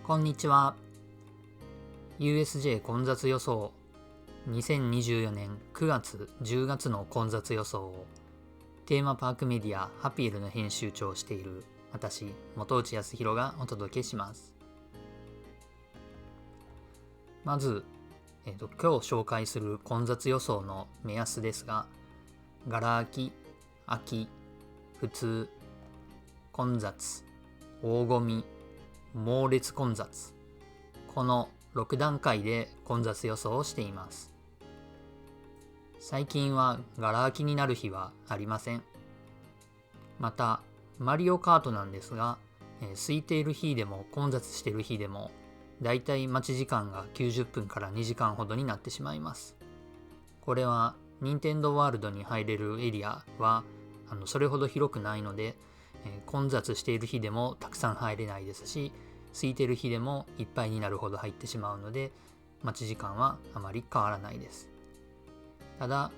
こんにちは。 USJ 混雑予想2024年9月10月の混雑予想をテーマパークメディアハピールの編集長をしている私本内康弘がお届けします。まず、今日紹介する混雑予想の目安ですが、ガラ空き、空き、普通、混雑、大混み、猛烈混雑、この6段階で混雑予想をしています。最近はガラ空きになる日はありません。またマリオカートなんですが、空いている日でも混雑している日でもだいたい待ち時間が90分から2時間ほどになってしまいます。これは任天堂ワールドに入れるエリアはそれほど広くないので、混雑している日でもたくさん入れないですし、空いている日でもいっぱいになるほど入ってしまうので、待ち時間はあまり変わらないです。ただ、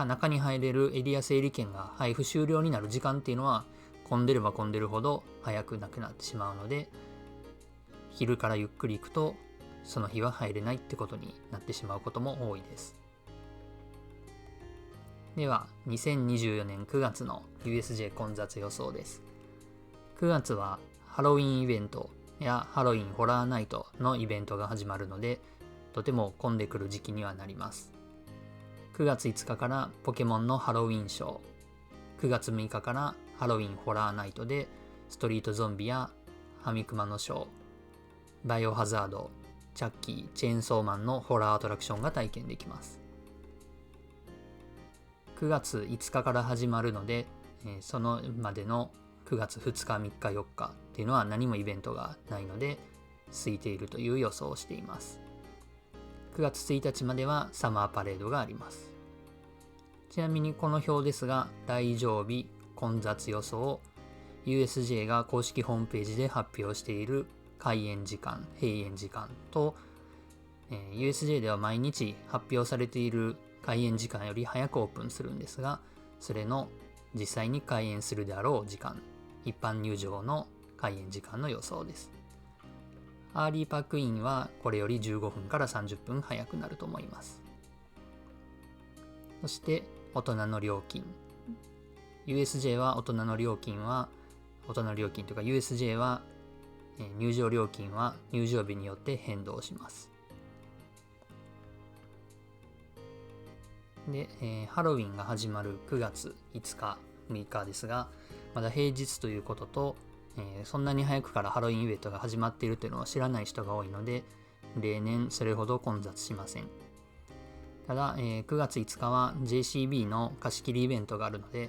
中に入れるエリア整理券が配布終了になる時間っていうのは混んでれば混んでるほど早くなくなってしまうので、昼からゆっくり行くとその日は入れないってことになってしまうことも多いです。では2024年9月の USJ 混雑予想です。9月はハロウィンイベントやハロウィンホラーナイトのイベントが始まるので、とても混んでくる時期にはなります。9月5日からポケモンのハロウィンショー、9月6日からハロウィンホラーナイトでストリートゾンビやハミクマのショー、バイオハザード、チャッキー、チェーンソーマンのホラーアトラクションが体験できます。9月5日から始まるので、そのまでの9月2日、3日、4日っていうのは何もイベントがないので空いているという予想をしています。9月1日まではサマーパレードがあります。ちなみにこの表ですが、来場日、混雑予想、USJ が公式ホームページで発表している開園時間、閉園時間と、USJ では毎日発表されている開園時間より早くオープンするんですが、それの実際に開園するであろう時間、一般入場の開園時間の予想です。アーリーパックインはこれより15分から30分早くなると思います。そして大人の料金、 USJ は大人の料金というか USJ は入場料金は入場日によって変動します。で、ハロウィンが始まる9月5日6日ですが、まだ平日ということと、そんなに早くからハロウィンイベントが始まっているというのを知らない人が多いので、例年それほど混雑しません。ただ、9月5日は JCB の貸し切りイベントがあるので、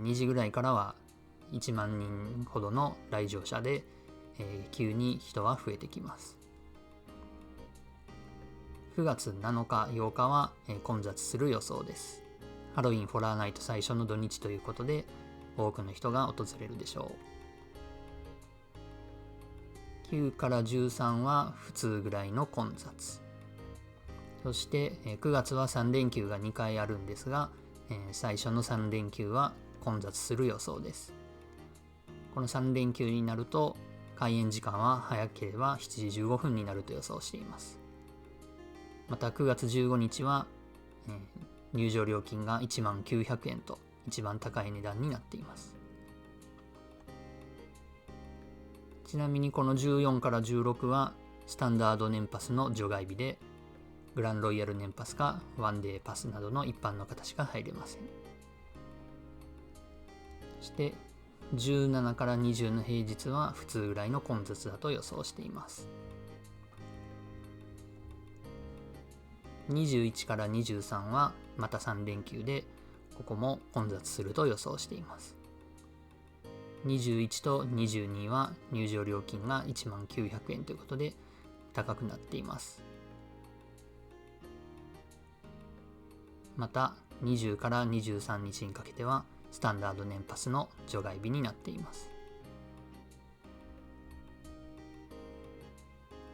2時ぐらいからは1万人ほどの来場者で、急に人は増えてきます。9月7日、8日は混雑する予想です。ハロウィンホラーナイト最初の土日ということで、多くの人が訪れるでしょう。9から13は普通ぐらいの混雑。そして9月は3連休が2回あるんですが、最初の3連休は混雑する予想です。この3連休になると開園時間は早ければ7時15分になると予想しています。また9月15日は、入場料金が1万900円と一番高い値段になっています。ちなみにこの14から16はスタンダード年パスの除外日で、グランロイヤル年パスかワンデーパスなどの一般の方しか入れません。そして17から20の平日は普通ぐらいの混雑だと予想しています。21から23はまた3連休で、ここも混雑すると予想しています。21と22は入場料金が1万900円ということで高くなっています。また20から23日にかけてはスタンダード年パスの除外日になっています。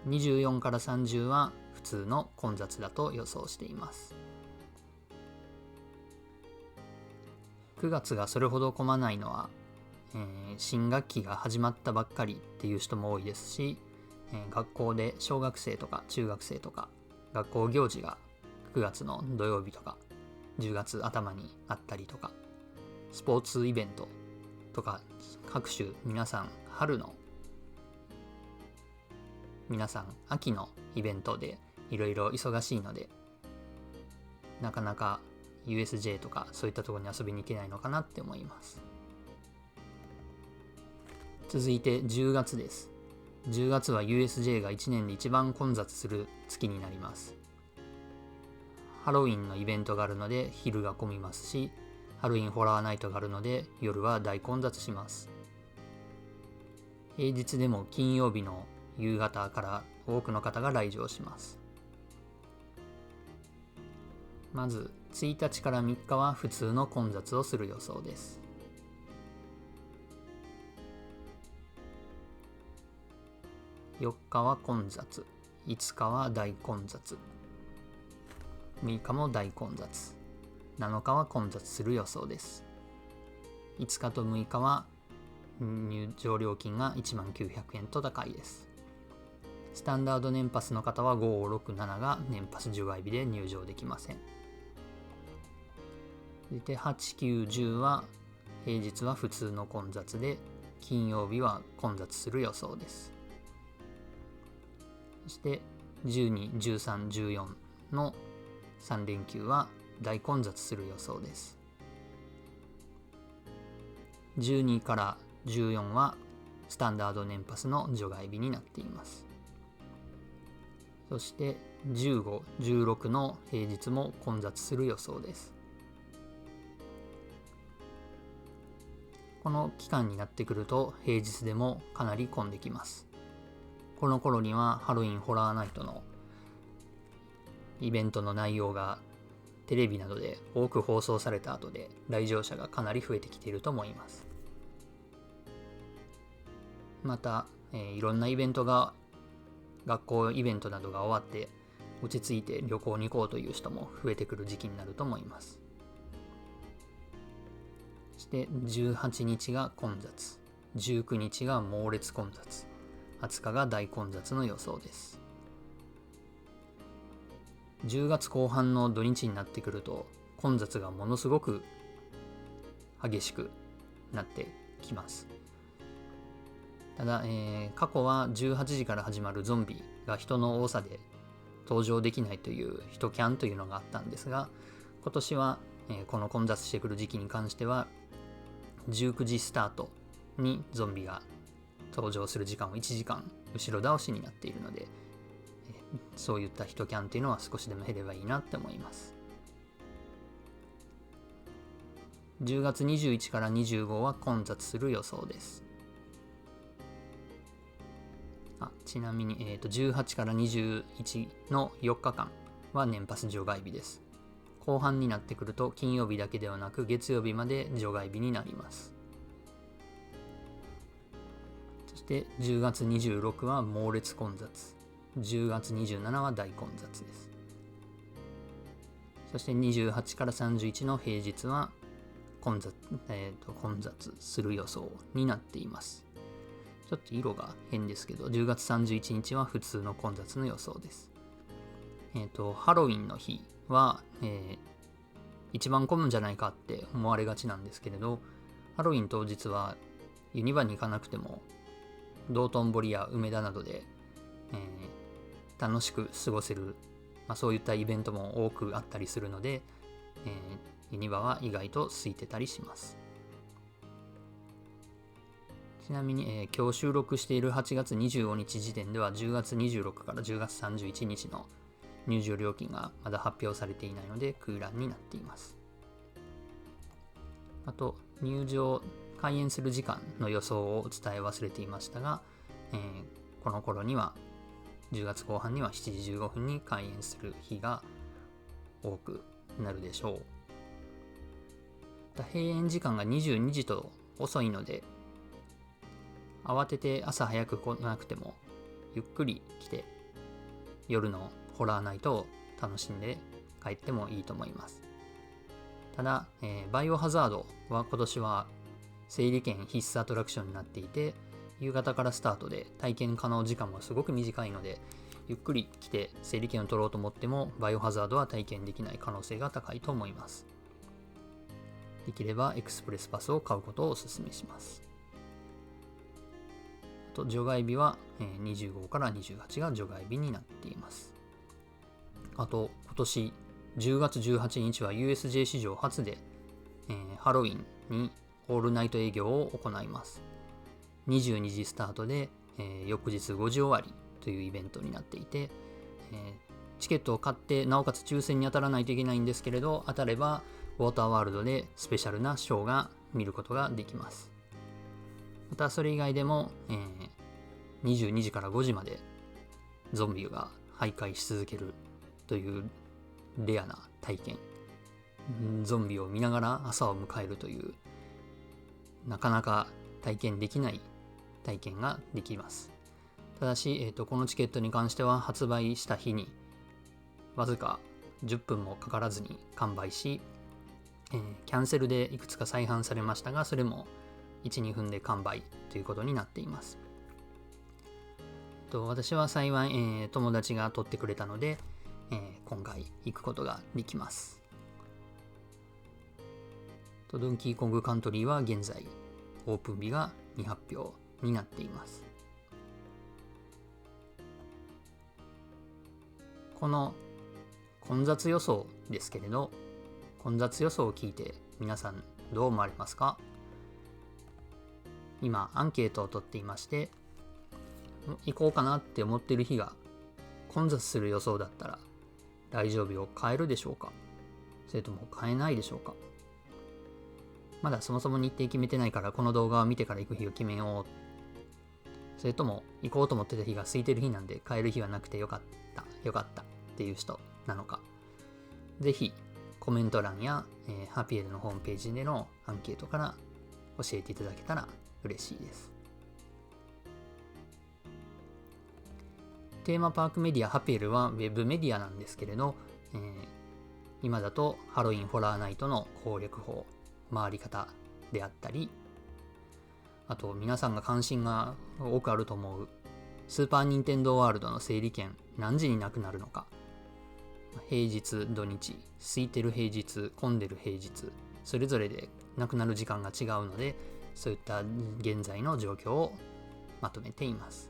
24から30は普通の混雑だと予想しています。9月がそれほど混まないのは、新学期が始まったばっかりっていう人も多いですし、学校で小学生とか中学生とか学校行事が9月の土曜日とか10月頭にあったりとか、スポーツイベントとか各種皆さん春の、皆さん秋のイベントでいろいろ忙しいので、なかなか USJ とかそういったところに遊びに行けないのかなって思います。続いて10月です。10月は USJ が1年で一番混雑する月になります。ハロウィンのイベントがあるので昼が混みますし、ハロウィンホラーナイトがあるので夜は大混雑します。平日でも金曜日の夕方から多くの方が来場します。まず1日から3日は普通の混雑をする予想です。4日は混雑、5日は大混雑、6日も大混雑、7日は混雑する予想です。5日と6日は入場料金が19,000円と高いです。スタンダード年パスの方は5、6、7が年パス除外日で入場できません。で、8、9、10は平日は普通の混雑で、金曜日は混雑する予想です。そして12、13、14の3連休は大混雑する予想です。12から14はスタンダード年パスの除外日になっています。そして15、16の平日も混雑する予想です。この期間になってくると平日でもかなり混んできます。この頃にはハロウィンホラーナイトのイベントの内容がテレビなどで多く放送された後で来場者がかなり増えてきていると思います。また、いろんなイベントが、学校イベントなどが終わって落ち着いて旅行に行こうという人も増えてくる時期になると思います。そして18日が混雑、19日が猛烈混雑、20日が大混雑の予想です。10月後半の土日になってくると混雑がものすごく激しくなってきます。ただ、過去は18時から始まるゾンビが人の多さで登場できないという人キャンというのがあったんですが、今年は、この混雑してくる時期に関しては19時スタートにゾンビが登場する時間を1時間後ろ倒しになっているので、そういった人キャンっていうのは少しでも減ればいいなって思います。10月21から25は混雑する予想です。ちなみに、18から21の4日間は年パス除外日です。後半になってくると金曜日だけではなく月曜日まで除外日になります。そして10月26は猛烈混雑、10月27は大混雑です。そして28から31の平日は混雑する予想になっています。ちょっと色が変ですけど、10月31日は普通の混雑の予想です。ハロウィンの日は、一番混むんじゃないかって思われがちなんですけれど、ハロウィン当日はユニバに行かなくても道頓堀や梅田などで、楽しく過ごせる、そういったイベントも多くあったりするので、ユニバは意外と空いてたりします。ちなみに、今日収録している8月25日時点では10月26から10月31日の入場料金がまだ発表されていないので空欄になっています。あと入場開演する時間の予想を伝え忘れていましたが、この頃には10月後半には7時15分に開演する日が多くなるでしょう。閉園時間が22時と遅いので、慌てて朝早く来なくてもゆっくり来て夜のホラーナイトを楽しんで帰ってもいいと思います。ただ、バイオハザードは今年は整理券必須アトラクションになっていて、夕方からスタートで体験可能時間もすごく短いので、ゆっくり来て整理券を取ろうと思ってもバイオハザードは体験できない可能性が高いと思います。できればエクスプレスパスを買うことをお勧めします。あと除外日は25から28が除外日になっています。あと今年10月18日は USJ 史上初で、ハロウィンにオールナイト営業を行います。22時スタートで、翌日5時終わりというイベントになっていて、チケットを買ってなおかつ抽選に当たらないといけないんですけれど、当たればウォーターワールドでスペシャルなショーが見ることができます。またそれ以外でも、22時から5時までゾンビが徘徊し続けるというレアな体験、ゾンビを見ながら朝を迎えるというなかなか体験できない体験ができます。ただし、このチケットに関しては発売した日にわずか10分もかからずに完売し、キャンセルでいくつか再販されましたが、それも 1,2 分で完売ということになっています。私は幸い、友達が取ってくれたので、今回行くことができます。ドンキーコングカントリーは現在オープン日が未発表になっています。この混雑予想ですけれど、混雑予想を聞いて皆さんどう思われますか？今アンケートを取っていまして、行こうかなって思っている日が混雑する予想だったら来場日を変えるでしょうか？それとも変えないでしょうか？まだそもそも日程決めてないからこの動画を見てから行く日を決めよう。それとも行こうと思ってた日が空いてる日なんで変える日はなくてよかったっていう人なのか。ぜひコメント欄や、ハピエルのホームページでのアンケートから教えていただけたら嬉しいです。テーマパークメディアハピエルはウェブメディアなんですけれど、今だとハロウィンホラーナイトの攻略法、回り方であったり、あと皆さんが関心が多くあると思うスーパーニンテンドーワールドの整理券何時になくなるのか、平日土日、空いてる平日、混んでる平日、それぞれでなくなる時間が違うので、そういった現在の状況をまとめています。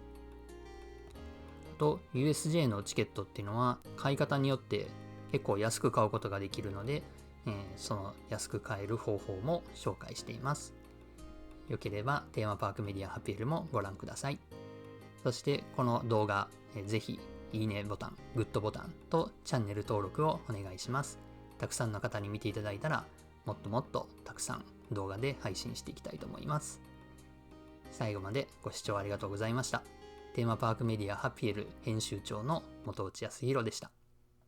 あと USJ のチケットっていうのは買い方によって結構安く買うことができるので、その安く買える方法も紹介しています。よければテーマパークメディアハピエルもご覧ください。そしてこの動画、ぜひいいねボタン、グッドボタンとチャンネル登録をお願いします。たくさんの方に見ていただいたらもっともっとたくさん動画で配信していきたいと思います。最後までご視聴ありがとうございました。テーマパークメディアハピエル編集長の本内康弘でした。